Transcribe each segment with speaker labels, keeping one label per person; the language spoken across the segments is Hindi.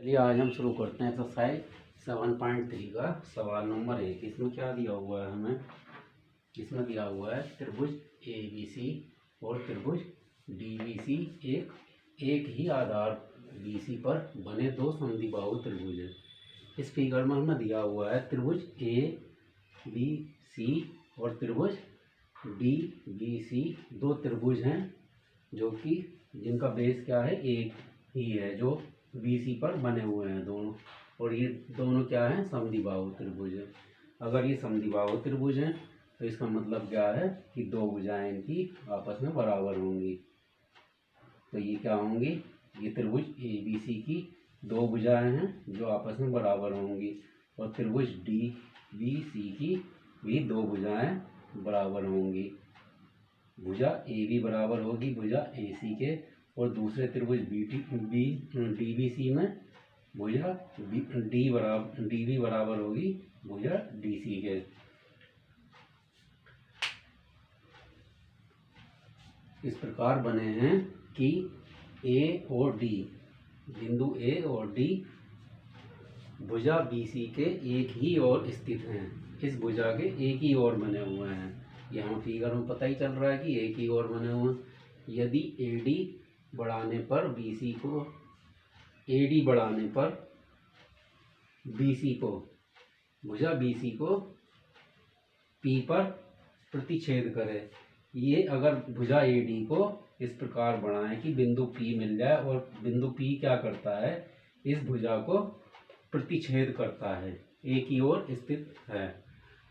Speaker 1: चलिए आज हम शुरू करते हैं एक्सरसाइज 7.3 का सवाल नंबर 1। इसमें क्या दिया हुआ है हमें? इसमें दिया हुआ है त्रिभुज ए बी सी और त्रिभुज डी बी सी एक ही आधार बी सी पर बने दो समद्विबाहु त्रिभुज है। इस फिगर में हमें दिया हुआ है त्रिभुज ए बी सी और त्रिभुज डी बी सी, दो त्रिभुज हैं जो कि जिनका बेस क्या है, एक ही है, जो BC पर बने हुए हैं दोनों। और ये दोनों क्या हैं? समद्विबाहु त्रिभुज है। अगर ये समद्विबाहु त्रिभुज हैं तो इसका मतलब क्या है कि दो भुजाएं इनकी आपस में बराबर होंगी। तो ये क्या होंगी? ये त्रिभुज ABC की दो भुजाएं हैं जो आपस में बराबर होंगी, और त्रिभुज DBC की भी दो भुजाएं बराबर होंगी। भुजा AB बराबर होगी भुजा AC के, और दूसरे त्रिभुज DBC में भुजा DB बराबर होगी भुजा DC के। इस प्रकार बने हैं कि A और D, बिंदु A और D भुजा BC के एक ही ओर स्थित हैं। इस भुजा के एक ही ओर बने हुए हैं। यहाँ फिगर में पता ही चल रहा है कि एक ही ओर बने हुए हैं। यदि AD बढ़ाने पर BC को, AD बढ़ाने पर BC को, भुजा BC को P पर प्रतिच्छेद करे। ये अगर भुजा AD को इस प्रकार बढ़ाएं कि बिंदु P मिल जाए, और बिंदु P क्या करता है, इस भुजा को प्रतिच्छेद करता है, एक ही ओर स्थित है,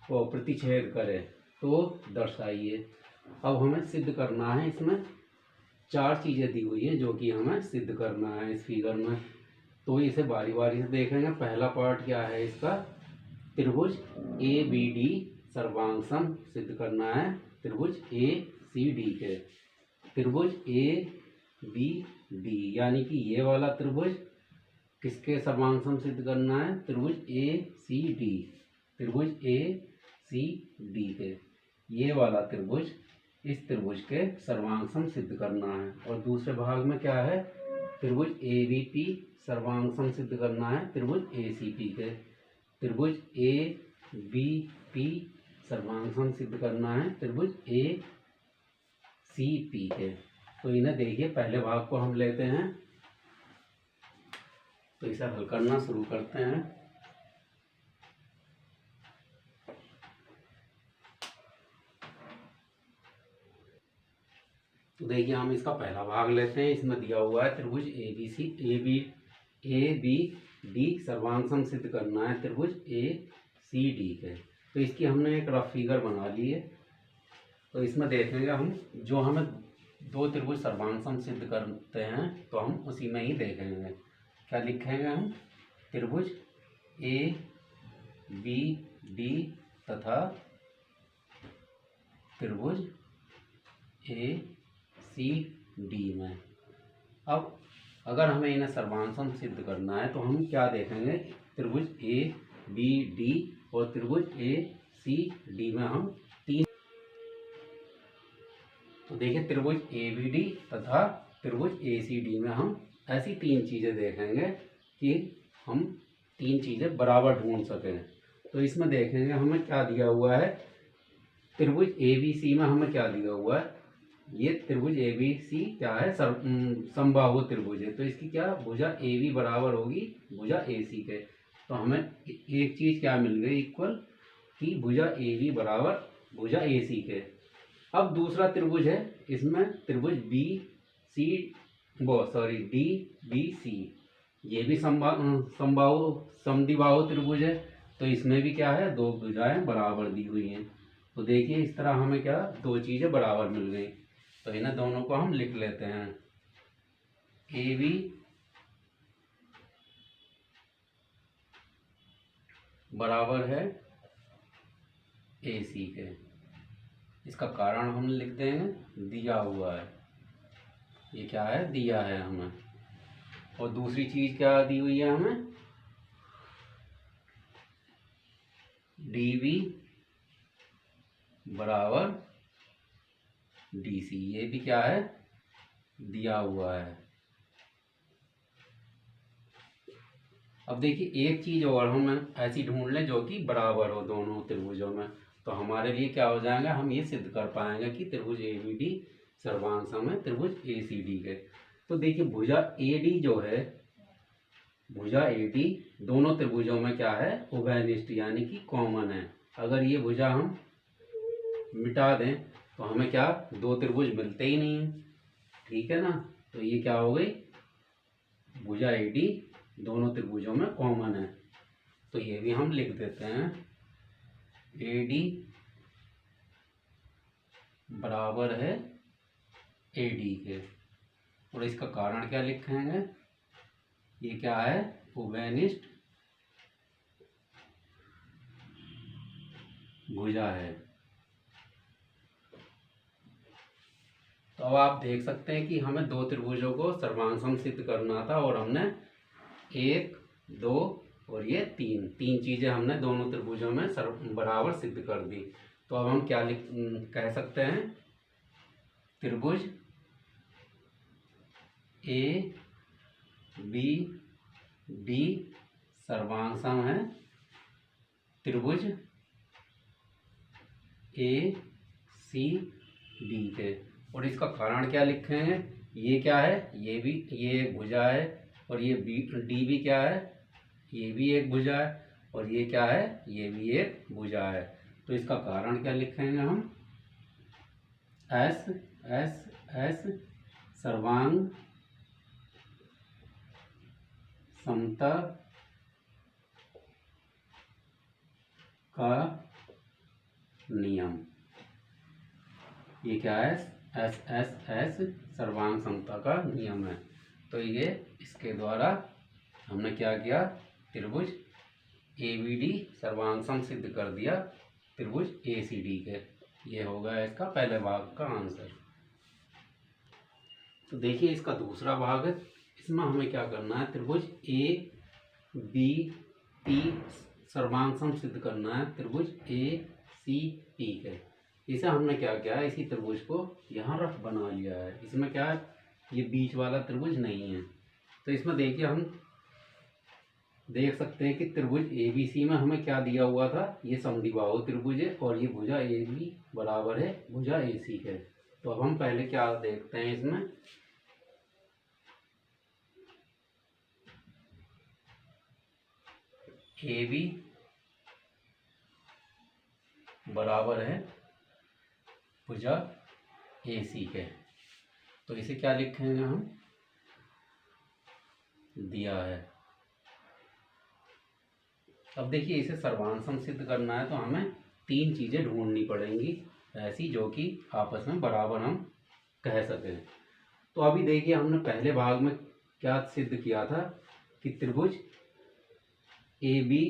Speaker 1: वो प्रतिच्छेद करे, तो दर्शाइए। अब हमें सिद्ध करना है। इसमें चार चीज़ें दी हुई हैं जो कि हमें सिद्ध करना है इस फिगर में। तो इसे बारी बारी से देखेंगे। पहला पार्ट क्या है इसका? त्रिभुज ABD सर्वांगसम सिद्ध करना है त्रिभुज ACD के। त्रिभुज ABD यानी कि ये वाला त्रिभुज किसके सर्वांगसम सिद्ध करना है? त्रिभुज ACD, त्रिभुज ACD के। ये वाला त्रिभुज इस त्रिभुज के सर्वांगसम सिद्ध करना है। और दूसरे भाग में क्या है? त्रिभुज ABP सर्वांगसम सिद्ध करना है त्रिभुज ACP के। त्रिभुज ABP सर्वांगसम सिद्ध करना है त्रिभुज ACP के। तो इन्हें देखिए, पहले भाग को हम लेते हैं, तो इसे हल करना शुरू करते हैं। तो देखिए, हम इसका पहला भाग लेते हैं। इसमें दिया हुआ है त्रिभुज ABD सर्वांगसम सिद्ध करना है त्रिभुज ACD के। तो इसकी हमने एक रफ फिगर बना ली है। तो इसमें देखेंगे हम, जो हमें दो त्रिभुज सर्वांगसम सिद्ध करते हैं तो हम उसी में ही देखेंगे। क्या लिखेंगे हम? त्रिभुज ABD तथा त्रिभुज ACD में। अब अगर हमें इन्हें सर्वांगसम सिद्ध करना है तो हम क्या देखेंगे? त्रिभुज ABD और त्रिभुज ACD में हम तीन, तो देखिए त्रिभुज ABD तथा त्रिभुज ACD में हम ऐसी तीन चीज़ें देखेंगे कि हम तीन चीज़ें बराबर ढूंढ सकें। तो इसमें देखेंगे हमें क्या दिया हुआ है। त्रिभुज ABC में हमें क्या दिया हुआ है? ये त्रिभुज ABC क्या है? समबाहु त्रिभुज है। तो इसकी क्या भुजा AB बराबर होगी भुजा AC के। तो हमें एक चीज़ क्या मिल गई इक्वल, कि भुजा AB बराबर भुजा AC के। अब दूसरा त्रिभुज है, इसमें त्रिभुज DBC, ये भी समद्विबाहु त्रिभुज है। तो इसमें भी क्या है? दो भुजाएं बराबर दी हुई हैं। तो देखिए इस तरह हमें क्या, दो चीज़ें बराबर मिल गई। तो इन्हें दोनों को हम लिख लेते हैं। AB बराबर है AC के। इसका कारण हम लिख देंगे, दिया हुआ है। ये क्या है? दिया है हमें। और दूसरी चीज़ क्या दी हुई है हमें? DB बराबर DC, ये भी क्या है? दिया हुआ है। अब देखिए एक चीज़ और हम ऐसी ढूंढ लें जो कि बराबर हो दोनों त्रिभुजों में, तो हमारे लिए क्या हो जाएगा, हम ये सिद्ध कर पाएंगे कि त्रिभुज ए बी डी सर्वांग सम है त्रिभुज ए सी डी के। तो देखिए भुजा ए डी जो है, भुजा ए डी दोनों त्रिभुजों में क्या है, उभयनिष्ठ यानी कि कॉमन है। अगर ये भुजा हम मिटा दें तो हमें क्या, दो त्रिभुज मिलते ही नहीं, ठीक है ना। तो ये क्या हो गई, भुजा ए डी दोनों त्रिभुजों में कॉमन है। तो ये भी हम लिख देते हैं, ए डी बराबर है ए डी के। और इसका कारण क्या लिखेंगे, ये क्या है, उभयनिष्ठ भुजा है। तो अब आप देख सकते हैं कि हमें दो त्रिभुजों को सर्वांग सम सिद्ध करना था और हमने 1, 2 और ये 3 चीज़ें हमने दोनों त्रिभुजों में बराबर सिद्ध कर दी। तो अब हम क्या कह सकते हैं, त्रिभुज ए बी डी सर्वांग सम है त्रिभुज ए सी डी के। और इसका कारण क्या लिखेंगे, ये क्या है, ये भी, ये एक भुजा है, और ये बी डी भी क्या है, ये भी एक भुजा है, और ये क्या है, ये भी एक भुजा है। तो इसका कारण क्या लिखेंगे हम, एस एस एस सर्वांग समता का नियम। ये क्या है, एस एस एस सर्वांग समता का नियम है। तो ये इसके द्वारा हमने क्या किया, त्रिभुज ए बी डी सर्वांग सम सिद्ध कर दिया त्रिभुज ए सी डी के। ये हो गया इसका पहले भाग का आंसर। तो देखिए इसका दूसरा भाग है, इसमें हमें क्या करना है, त्रिभुज ए बी टी सर्वांग सम सिद्ध करना है त्रिभुज ए सी पी के। इसे हमने क्या किया है, इसी त्रिभुज को यहाँ रफ बना लिया है। इसमें क्या है, ये बीच वाला त्रिभुज नहीं है। तो इसमें देखिए हम देख सकते हैं कि त्रिभुज ए बी सी में हमें क्या दिया हुआ था, ये समद्विबाहु त्रिभुज है और ये भुजा ए बी बराबर है भुजा ए सी के। तो अब हम पहले क्या देखते हैं, इसमें ए बी बराबर है भुजा ए सी के। तो इसे क्या लिखेंगे हम, दिया है। अब देखिए इसे सर्वांग सम सिद्ध करना है तो हमें 3 चीज़ें ढूंढनी पड़ेंगी ऐसी जो कि आपस में बराबर हम कह सकें। तो अभी देखिए हमने पहले भाग में क्या सिद्ध किया था कि त्रिभुज ए बी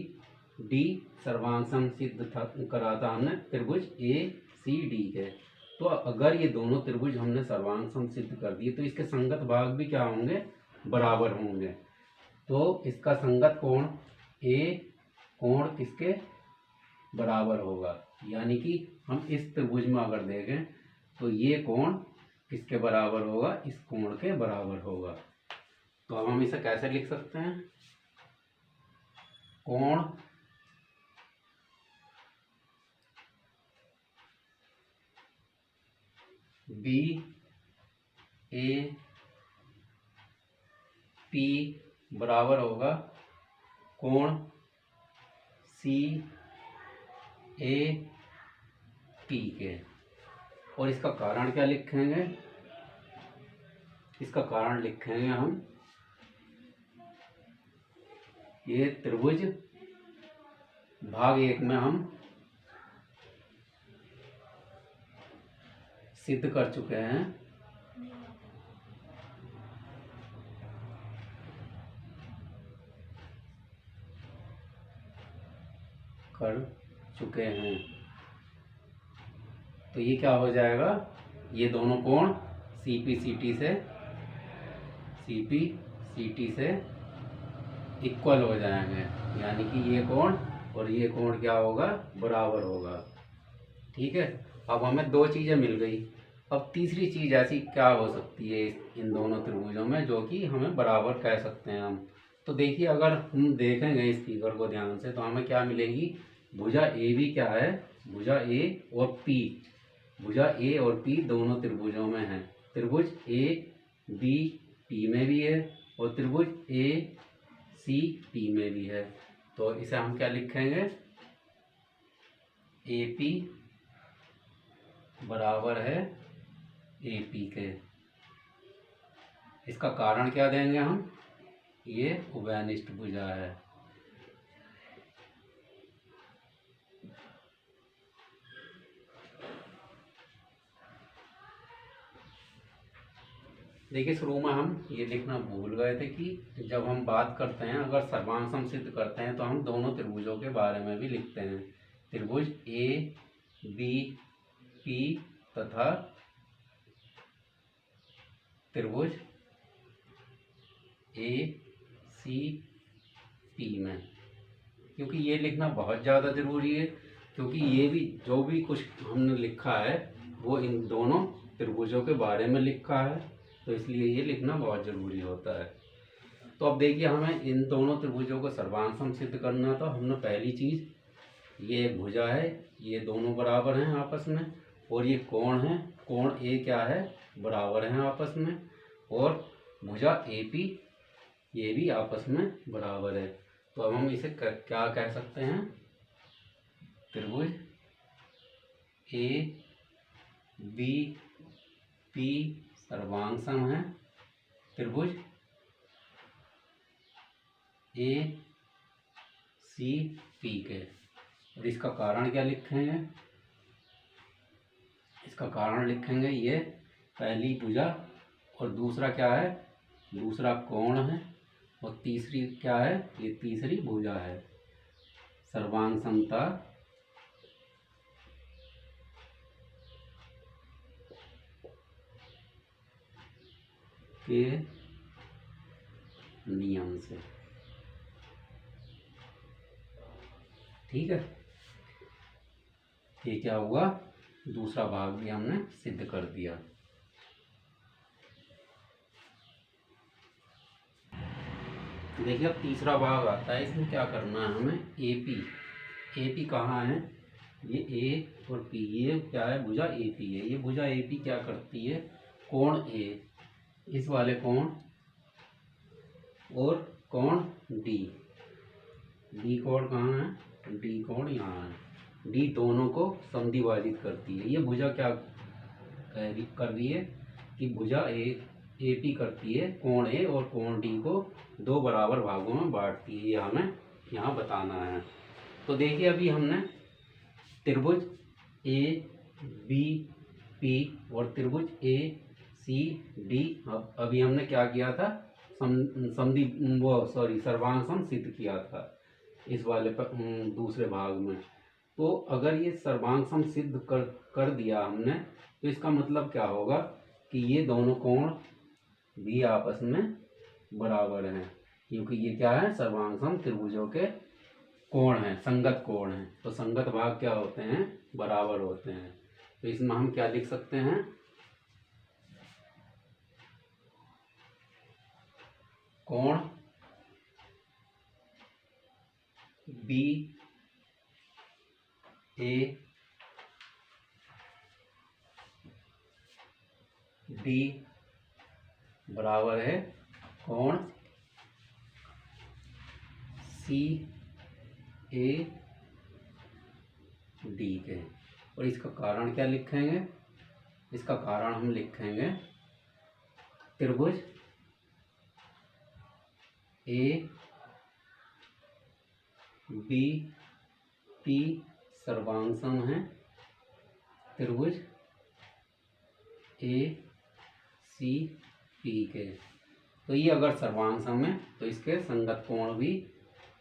Speaker 1: डी सर्वांग सम सिद्ध करा था हमने त्रिभुज ए सी डी के। तो अगर ये दोनों त्रिभुज हमने सर्वांग सम सिद्ध कर दिए तो इसके संगत भाग भी क्या होंगे, बराबर होंगे। तो इसका संगत कोण ए कोण किसके बराबर होगा, यानी कि हम इस त्रिभुज में अगर देखें तो ये कोण किसके बराबर होगा, इस कोण के बराबर होगा। तो अब हम इसे कैसे लिख सकते हैं, कोण बी ए पी बराबर होगा कोण सी ए पी के। और इसका कारण क्या लिखेंगे, इसका कारण लिखेंगे हम, ये त्रिभुज भाग 1 में हम सिद्ध कर चुके हैं। तो ये क्या हो जाएगा, ये दोनों कोण सी पी सी टी से इक्वल हो जाएंगे, यानी कि ये कोण और ये कोण क्या होगा, बराबर होगा। ठीक है, अब हमें 2 चीज़ें मिल गई। अब तीसरी चीज़ ऐसी क्या हो सकती है इन दोनों त्रिभुजों में जो कि हमें बराबर कह सकते हैं हम। तो देखिए अगर हम देखेंगे इस फिगर को ध्यान से तो हमें क्या मिलेगी, भुजा ए भी क्या है, भुजा ए और पी, भुजा ए और पी दोनों त्रिभुजों में है। त्रिभुज ए बी पी में भी है और त्रिभुज ए सी पी में भी है। तो इसे हम क्या लिखेंगे, ए पी बराबर है ए पी के। इसका कारण क्या देंगे हम, ये उभयनिष्ठ भुजा है। देखिए शुरू में हम ये लिखना भूल गए थे कि जब हम बात करते हैं अगर सर्वांग सम सिद्ध करते हैं तो हम दोनों त्रिभुजों के बारे में भी लिखते हैं। त्रिभुज ए बी पी तथा त्रिभुज ए सी पी में, क्योंकि ये लिखना बहुत ज़्यादा ज़रूरी है, क्योंकि ये भी जो भी कुछ हमने लिखा है वो इन दोनों त्रिभुजों के बारे में लिखा है, तो इसलिए ये लिखना बहुत ज़रूरी होता है। तो अब देखिए हमें इन दोनों त्रिभुजों को सर्वांग सम सिद्ध करना, तो हमने पहली चीज़, ये एक भुजा है, ये दोनों बराबर हैं आपस में, और ये कोण है, कोण ए क्या है, बराबर हैं आपस में, और भुजा ए पी ये भी आपस में बराबर है। तो अब हम इसे क्या कह सकते हैं, त्रिभुज ए बी पी सर्वांग सम है त्रिभुज ए सी पी के। और इसका कारण क्या लिखेंगे, इसका कारण लिखेंगे ये पहली भुजा और दूसरा क्या है, दूसरा कोण है, और तीसरी क्या है, ये तीसरी भुजा है। सर्वांग समता के नियम से, ठीक है। ये क्या हुआ, दूसरा भाग भी हमने सिद्ध कर दिया। देखिए अब तीसरा भाग आता है, इसमें क्या करना है हमें, एपी, एपी कहाँ है, ये ए और पी, ये क्या है, भुजा एपी है। ये भुजा एपी क्या करती है, कोण ए, इस वाले कोण और कोण डी, डी कोण कहाँ है, डी कोण यहाँ है, डी दोनों को समद्विभाजित करती है। ये भुजा क्या कर रही है कि भुजा ए पी करती है कोण ए और कोण डी को दो बराबर भागों में बांटती है, ये हमें यहाँ बताना है। तो देखिए अभी हमने त्रिभुज ए बी पी और त्रिभुज ए सी डी, अभी हमने क्या किया था, सर्वांग सम सिद्ध किया था इस वाले दूसरे भाग में। तो अगर ये सर्वांग सम सिद्ध कर दिया हमने, तो इसका मतलब क्या होगा कि ये दोनों कोण भी आपस में बराबर हैं, क्योंकि ये क्या है, सर्वांग सम त्रिभुजों के कोण हैं, संगत कोण हैं। तो संगत भाग क्या होते हैं, बराबर होते हैं। तो इसमें हम क्या लिख सकते हैं, कोण बी ए डी बराबर है कोण सी ए डी के। और इसका कारण क्या लिखेंगे, इसका कारण हम लिखेंगे त्रिभुज ए बी पी सर्वांग सम है त्रिभुज ए सी पी के। तो ये अगर सर्वांग सम है तो इसके संगत कोण भी,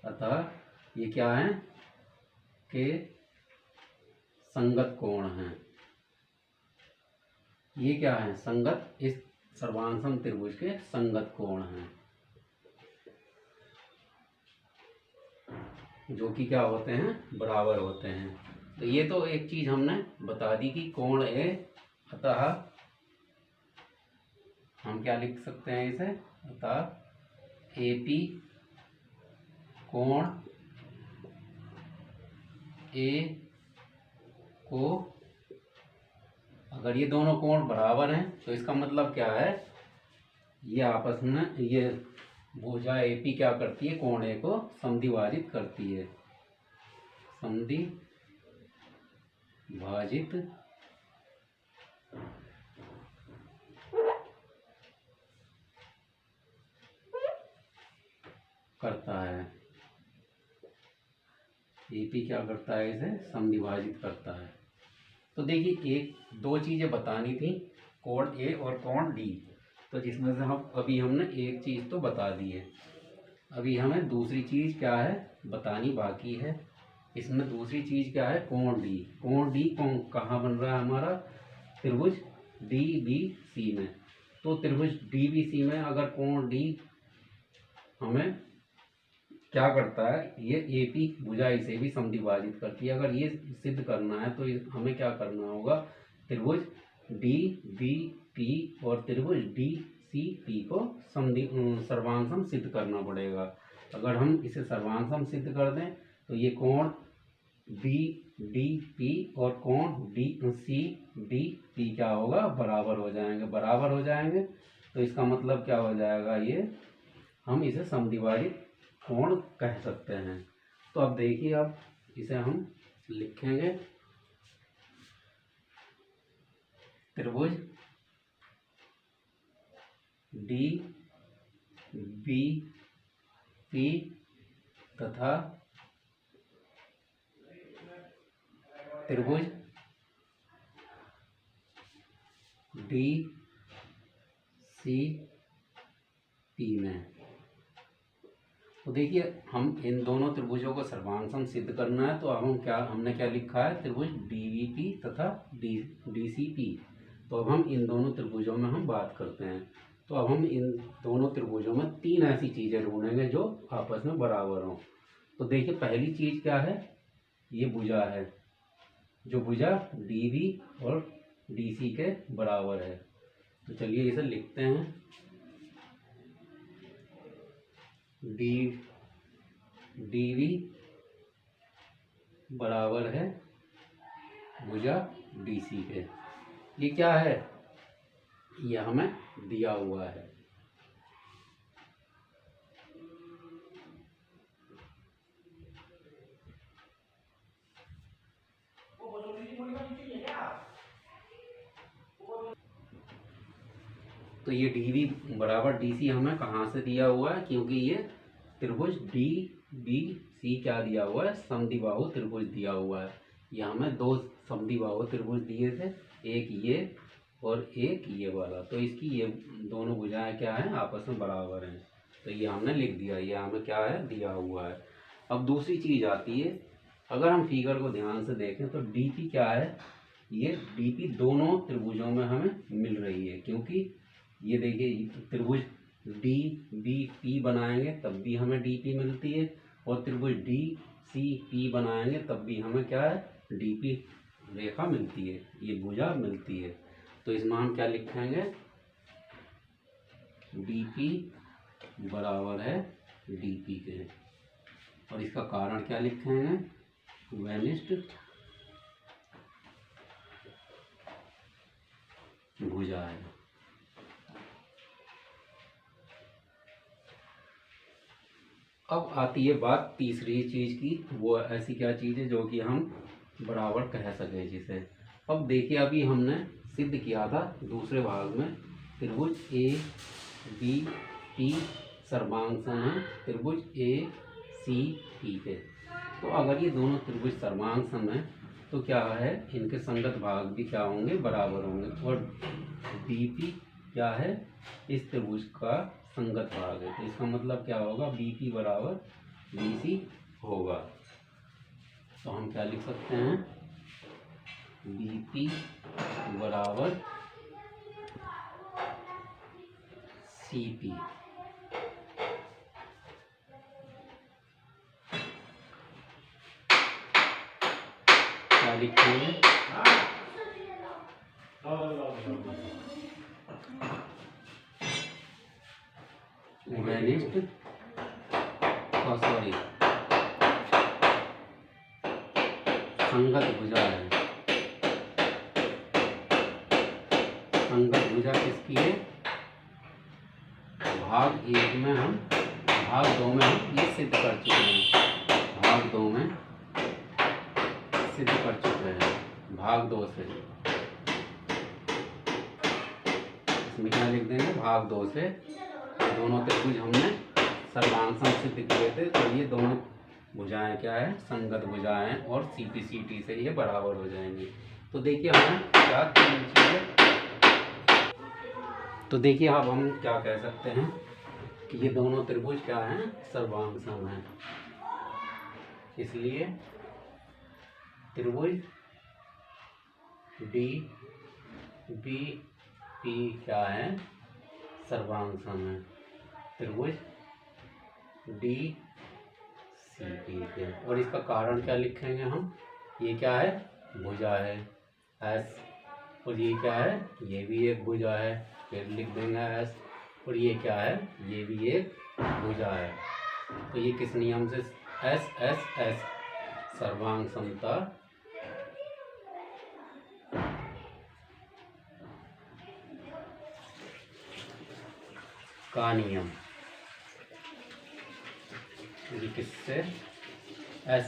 Speaker 1: अतः ये क्या है के संगत कोण हैं। ये क्या है, संगत, इस सर्वांग सम त्रिभुज के संगत कोण हैं, जो कि क्या होते हैं, बराबर होते हैं। तो ये तो एक चीज हमने बता दी कि कोण ए, अतः हम क्या लिख सकते हैं इसे, अतः ए पी कोण ए को, अगर ये दोनों कोण बराबर हैं तो इसका मतलब क्या है, ये आपस में, ये भुजा एपी क्या करती है, कोण ए को समद्विभाजित करती है, समद्विभाजित करता है। एपी क्या करता है, इसे समद्विभाजित करता है। तो देखिए, एक दो चीजें बतानी थी, कोण ए और कोण डी, तो जिसमें से हमने एक चीज तो बता दी है। अभी हमें दूसरी चीज क्या है बतानी बाकी है। इसमें दूसरी चीज क्या है, कोण डी। कोण डी कहाँ बन रहा है हमारा, त्रिभुज डी बी सी में। तो त्रिभुज डी बी सी में अगर कोण डी हमें क्या करता है, ये एपी भुजा इसे भी समद्विभाजित करती है। अगर ये सिद्ध करना है तो हमें क्या करना होगा, त्रिभुज डी बी पी और त्रिभुज डी सी पी को सर्वांग सिद्ध करना पड़ेगा। अगर हम इसे सर्वांग सिद्ध कर दें तो ये कोण बी डी पी और कोण डी सी डी पी क्या होगा, बराबर हो जाएंगे। बराबर हो जाएंगे तो इसका मतलब क्या हो जाएगा, ये हम इसे समद्विभाजित कोण कह सकते हैं। तो अब देखिए, अब इसे हम लिखेंगे, त्रिभुज डी बी पी तथा त्रिभुज डी सी पी में। तो देखिए, हम इन दोनों त्रिभुजों को सर्वांग सिद्ध करना है, तो अब हमने क्या लिखा है, त्रिभुज डीवीपी तथा डीसीपी। तो अब हम इन दोनों त्रिभुजों में हम बात करते हैं। तो अब हम इन दोनों त्रिभुजों में तीन ऐसी चीजें ढूंढेंगे जो आपस में बराबर हों। तो देखिए, पहली चीज क्या है, ये भुजा है, जो भुजा डीवी और डीसी के बराबर है। तो चलिए इसे लिखते हैं, डीवी बराबर है भुजा डीसी के। ये क्या है, ये हमें दिया हुआ है। तो ये डीवी बराबर डीसी हमें कहाँ से दिया हुआ है, क्योंकि ये त्रिभुज डी बी सी क्या दिया हुआ है, समद्विबाहु त्रिभुज दिया हुआ है। ये हमें दो समद्विबाहु त्रिभुज दिए थे, एक ये और एक ये वाला। तो इसकी ये दोनों भुजाएं क्या हैं, आपस में बराबर हैं। तो ये हमने लिख दिया, ये हमें क्या है, दिया हुआ है। अब दूसरी चीज आती है, अगर हम फिगर को ध्यान से देखें तो डीपी क्या है, ये डीपी दोनों त्रिभुजों में हमें मिल रही है। क्योंकि ये देखिए, त्रिभुज डी बी पी बनाएंगे तब भी हमें डीपी मिलती है, और त्रिभुज डी सी पी बनाएंगे तब भी हमें क्या है, डीपी रेखा मिलती है, ये भुजा मिलती है। तो इसमें हम क्या लिखेंगे, डीपी बराबर है डीपी के, और इसका कारण क्या लिखेंगे, वेनिस्ट भुजा है। अब आती है बात तीसरी चीज की, वो ऐसी क्या चीज है जो कि हम बराबर कह सकें जिसे। अब देखिए, अभी हमने सिद्ध किया था दूसरे भाग में, त्रिभुज ए बी पी सर्वांग है त्रिभुज ए सी पी के। तो अगर ये दोनों त्रिभुज सर्वांग है तो क्या है, इनके संगत भाग भी क्या होंगे, बराबर होंगे। और बीपी क्या है, इस त्रिभुज का संगत भाग है। तो इसका मतलब क्या होगा, बीपी बराबर बीसी होगा। तो हम क्या लिख सकते हैं, बीपी बराबर सीपी। क्या लिखेंगे, वेनिस्ट, सॉरी भुजा किसकी है? भाग 1 में हम, भाग 2 में हम ये सिद्ध कर चुके हैं, भाग 2 में सिद्ध कर चुके हैं, भाग 2 से। इसमें क्या लिख देंगे? भाग 2 से दोनों त्रिभुज हमने सर्वांग सम सिद्ध किए थे, तो ये दोनों भुजाएं क्या है? संगत भुजाएं, और CP CT से ये बराबर हो जाएंगी। तो देखिए हमें क्या चीज़, तो देखिए अब हम क्या कह सकते हैं कि ये दोनों त्रिभुज क्या हैं? सर्वांग सम हैं। इसलिए त्रिभुज DBP क्या है? सर्वांग सम है। त्रिभुज DCP के, और इसका कारण क्या लिखेंगे हम? ये क्या है? भुजा है S, और ये क्या है? ये भी एक भुजा है, फिर लिख देंगे S, और ये क्या है? ये भी एक भुजा है। तो ये किस नियम से? S सर्वांग समता का नियम। ये किससे? S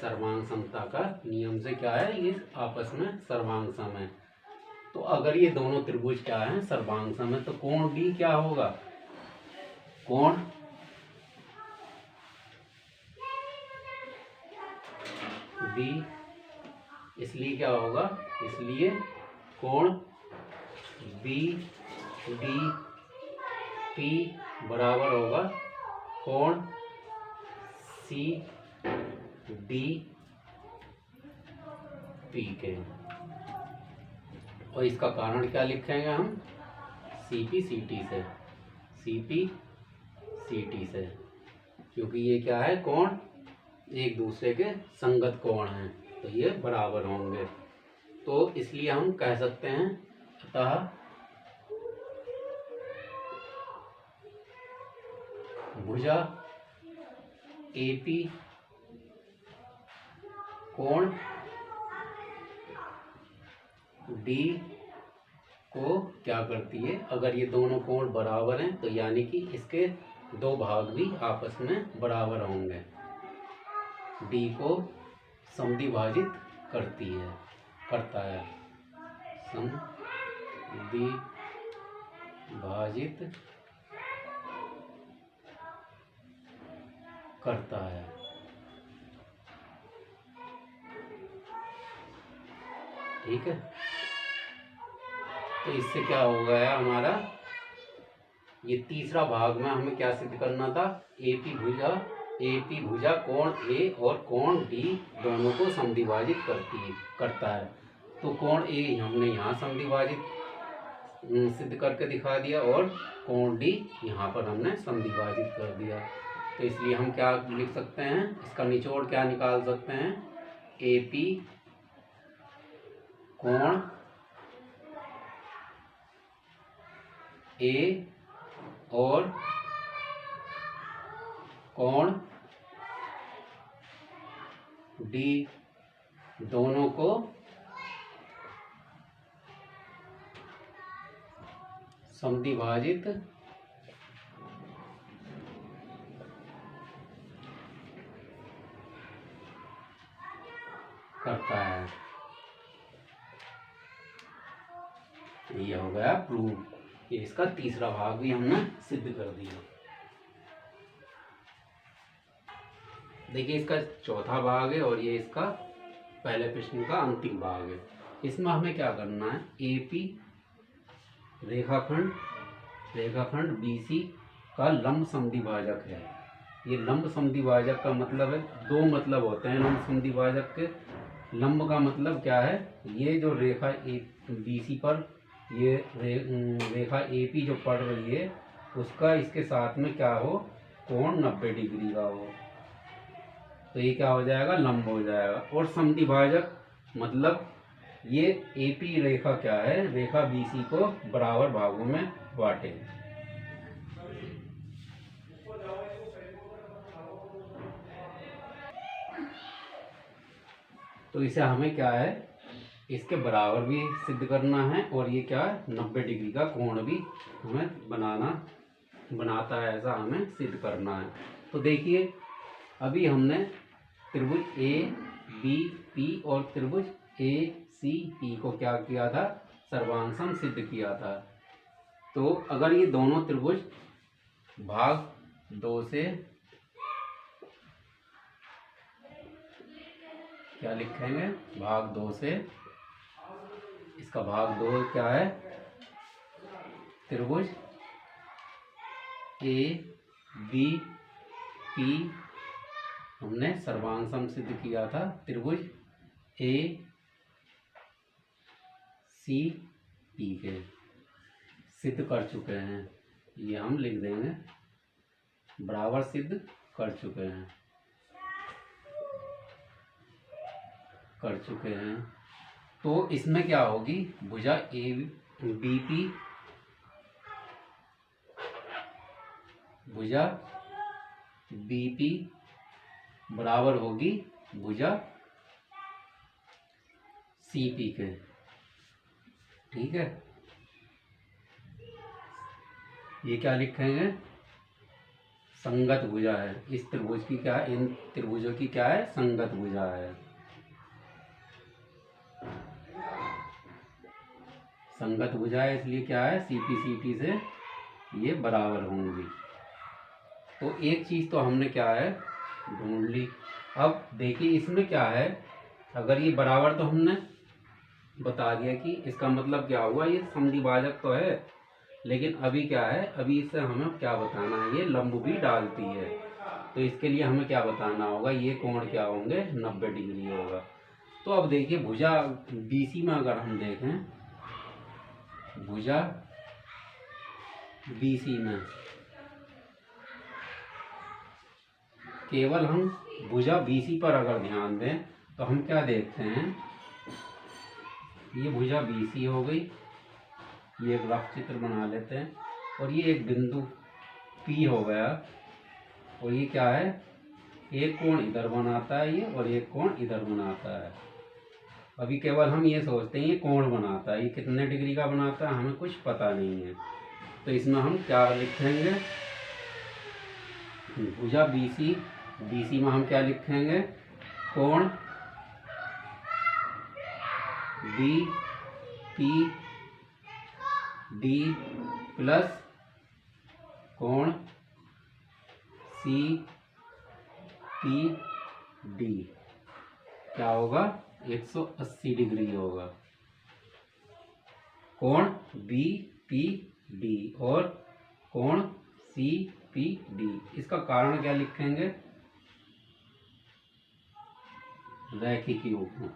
Speaker 1: सर्वांग समता का नियम से क्या है? ये आपस में सर्वांग सम है। तो अगर ये दोनों त्रिभुज क्या है? सर्वांग सम है, तो कोण D क्या होगा? कोण D इसलिए क्या होगा? इसलिए कोण BDP बराबर होगा कोण CDP के। और इसका कारण क्या लिखेंगे हम? CP CT से, क्योंकि ये क्या है? कोण एक दूसरे के संगत कोण हैं, तो ये बराबर होंगे। तो इसलिए हम कह सकते हैं, अतः भुजा AP कोण D को क्या करती है? अगर ये दोनों कोण बराबर हैं, तो यानी कि इसके दो भाग भी आपस में बराबर होंगे। D को समद्विभाजित करता है, समद्विभाजित करता है। ठीक है, तो इससे क्या हो गया हमारा? ये तीसरा भाग में हमें क्या सिद्ध करना था? AP भुजा कोण A और कोण D दोनों को समद्विभाजित करता है। तो कोण A हमने यहाँ समद्विभाजित सिद्ध करके दिखा दिया, और कोण D यहाँ पर हमने समद्विभाजित कर दिया। तो इसलिए हम क्या लिख सकते हैं? इसका निचोड़ क्या निकाल सकते हैं? AP कोण A और कोण D दोनों को समद्विभाजित करता है। ये हो गया प्रूव। ये इसका तीसरा भाग भी हमने सिद्ध कर दिया। देखिए इसका चौथा भाग है, और ये इसका पहले प्रश्न का अंतिम भाग है। इसमें हमें क्या करना है? AP रेखाखंड BC का लंब समद्विभाजक है। ये लंब समद्विभाजक का मतलब है, दो मतलब होते हैं लंब समद्विभाजक के। लंब का मतलब क्या है? ये जो रेखा BC पर ये रेखा AP जो पड़ रही है, उसका इसके साथ में क्या हो? कोण 90 डिग्री का हो, तो ये क्या हो जाएगा? लंब हो जाएगा। और समद्विभाजक मतलब ये AP रेखा क्या है? रेखा BC को बराबर भागों में बांटे। तो इसे हमें क्या है? इसके बराबर भी सिद्ध करना है, और ये क्या है 90 डिग्री का कोण भी हमें बनाता है, ऐसा हमें सिद्ध करना है। तो देखिए अभी हमने त्रिभुज ए बी पी और त्रिभुज ए सी पी को क्या किया था, सर्वांग सिद्ध किया था। तो अगर ये दोनों त्रिभुज भाग 2 से क्या लिखेंगे, भाग 2 से, इसका भाग 2 क्या है, त्रिभुज ए बी पी हमने सर्वांग सिद्ध किया था, त्रिभुज ए सी पी के सिद्ध कर चुके हैं। ये हम लिख देंगे, बराबर सिद्ध कर चुके हैं। तो इसमें क्या होगी, भुजा ए बी पी, भुजा बी पी बराबर होगी भुजा सी पी के। ठीक है, ये क्या लिखेंगे, संगत भुजा है। इस त्रिभुज की क्या है, इन त्रिभुजों की क्या है, संगत भुजा है। संगत भुजा है इसलिए क्या है, सीपी से ये बराबर होंगी। तो एक चीज तो हमने क्या है ढूंढ ली। अब देखिए इसमें क्या है, अगर ये बराबर तो हमने बता दिया कि इसका मतलब क्या हुआ, ये समद्विभाजक तो है, लेकिन अभी क्या है, अभी इससे हमें क्या बताना है, ये लंब भी डालती है। तो इसके लिए हमें क्या बताना होगा, ये कोण क्या होंगे, 90 डिग्री होगा। तो अब देखिए भुजा बीसी में अगर हम देखें, भुजा बीसी में केवल हम भुजा बीसी पर अगर ध्यान दें तो हम क्या देखते हैं, ये भुजा बीसी हो गई, ये एक रफ चित्र बना लेते हैं, और ये एक बिंदु P हो गया, और ये क्या है, एक कोण इधर बनाता है ये, और एक कोण इधर बनाता है। अभी केवल हम ये सोचते हैं ये कोण बनाता है, ये कितने डिग्री का बनाता है हमें कुछ पता नहीं है। तो इसमें हम क्या लिखेंगे, भुजा बीसी, बीसी में हम क्या लिखेंगे, कोण बी पी डी प्लस कोण सी पी डी क्या होगा, 180 डिग्री होगा। कोण बी पी डी और कोण सी पी डी, इसका कारण क्या लिखेंगे, रैखिक योग।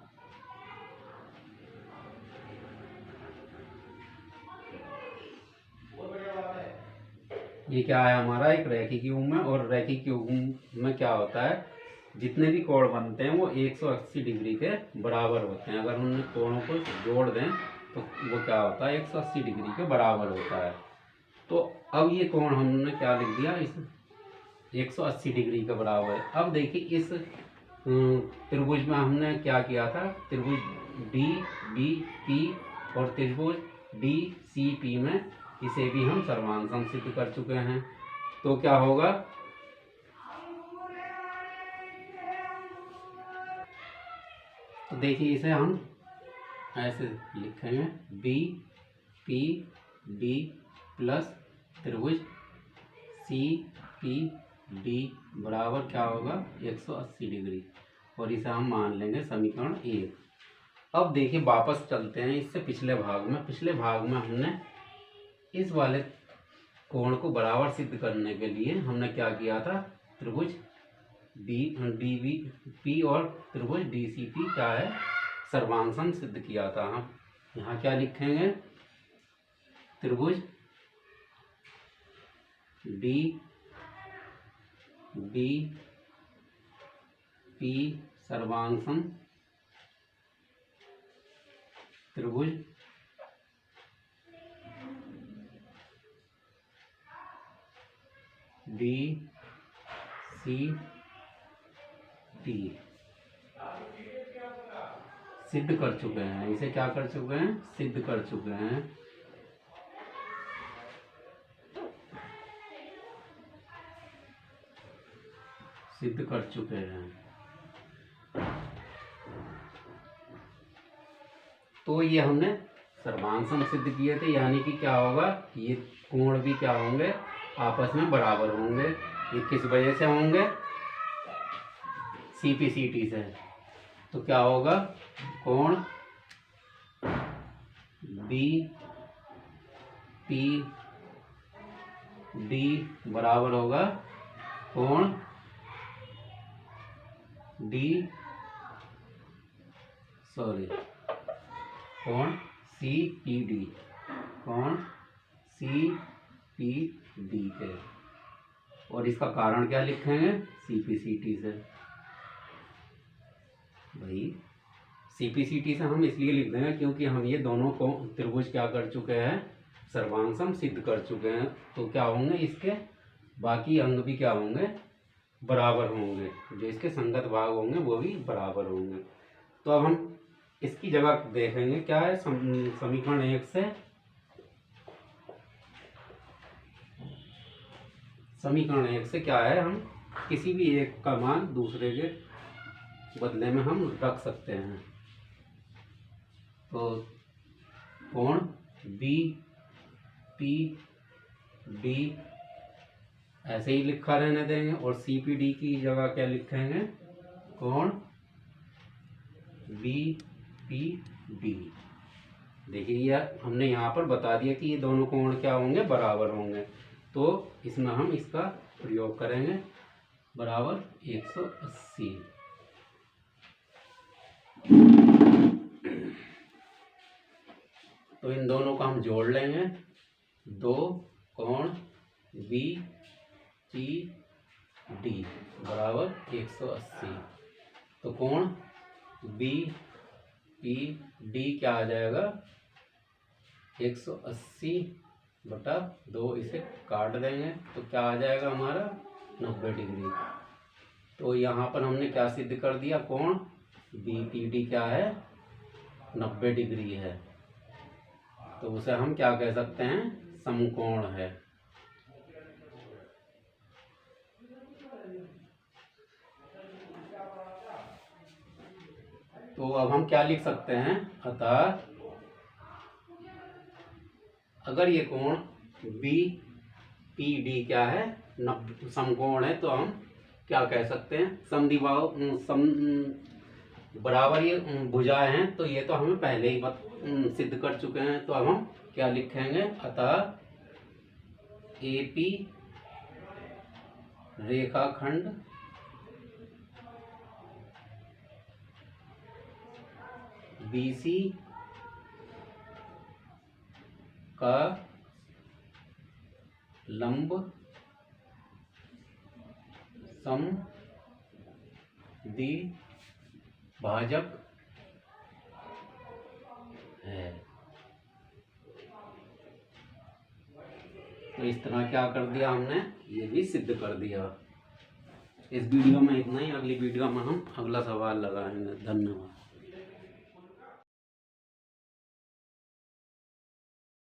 Speaker 1: ये क्या है हमारा, एक रैखिक योग में, और रैखिक योग में क्या होता है, जितने भी कोण बनते हैं वो 180 डिग्री के बराबर होते हैं। अगर उन कोणों को जोड़ दें तो वो क्या होता है, 180 डिग्री के बराबर होता है। तो अब ये कोण हमने क्या लिख दिया, इस 180 डिग्री के बराबर। अब देखिए इस त्रिभुज में हमने क्या किया था, त्रिभुज डी बी पी और त्रिभुज डी सी पी में इसे भी हम सर्वांग सिद्ध कर चुके हैं। तो क्या होगा, तो देखिए इसे हम ऐसे लिखेंगे, बी पी डी प्लस त्रिभुज सी पी डी बराबर क्या होगा, 180 डिग्री, और इसे हम मान लेंगे समीकरण 1। अब देखिए वापस चलते हैं इससे पिछले भाग में। पिछले भाग में हमने इस वाले कोण को बराबर सिद्ध करने के लिए हमने क्या किया था, त्रिभुज डी बी पी और त्रिभुज डी सी पी क्या है, सर्वांग सिद्ध किया था। हम यहाँ क्या लिखेंगे, त्रिभुज डी बी पी सर्वांग त्रिभुज डी सी पी सिद्ध कर चुके हैं, इसे क्या कर चुके हैं, सिद्ध कर चुके हैं। सिद्ध कर चुके हैं। तो ये हमने सर्वांग सिद्ध किए थे, यानी कि क्या होगा, ये कोण भी क्या होंगे, आपस में बराबर होंगे। ये किस वजह से होंगे, CPCT से। तो क्या होगा, कोण BPD बराबर होगा कोण कोण CPD, कोण CPD के। और इसका कारण क्या लिखेंगे, CPCT से। भाई CPCT से हम इसलिए लिख देंगे क्योंकि हम ये दोनों को त्रिभुज क्या कर चुके हैं, सर्वांग सिद्ध कर चुके हैं। तो क्या होंगे, इसके बाकी अंग भी क्या होंगे, बराबर होंगे। जो इसके संगत भाग होंगे वो भी बराबर होंगे। तो अब हम इसकी जगह देखेंगे क्या है, समीकरण 1 से समीकरण 1 से क्या है, हम किसी भी एक का मान दूसरे के बदले में हम रख सकते हैं। तो कोण BPD ऐसे ही लिखा रहने देंगे और CPD की जगह क्या लिखेंगे, कोण BPD। देखिए ये हमने यहाँ पर बता दिया कि ये दोनों कोण क्या होंगे, बराबर होंगे। तो इसमें हम इसका प्रयोग करेंगे, बराबर 180। तो इन दोनों का हम जोड़ लेंगे, 2 कोण BPD बराबर 180। तो कोण BPD क्या आ जाएगा, 180/2, इसे काट देंगे तो क्या आ जाएगा हमारा, 90 डिग्री। तो यहाँ पर हमने क्या सिद्ध कर दिया, कोण BPD क्या है, 90 डिग्री है। तो उसे हम क्या कह सकते हैं, समकोण है। तो अब हम क्या लिख सकते हैं, अतः अगर ये कोण BPD क्या है, समकोण है, तो हम क्या कह सकते हैं, समद्विबाहु बराबर ये भुजाएं हैं। तो ये तो हमें पहले ही सिद्ध कर चुके हैं। तो अब हम क्या लिखेंगे, अतः AP रेखाखंड BC का लंब समद्विभाजक है। तो इस तरह क्या कर दिया हमने, ये भी सिद्ध कर दिया। इस वीडियो में इतना ही, अगली वीडियो में हम अगला सवाल लगाएंगे। धन्यवाद।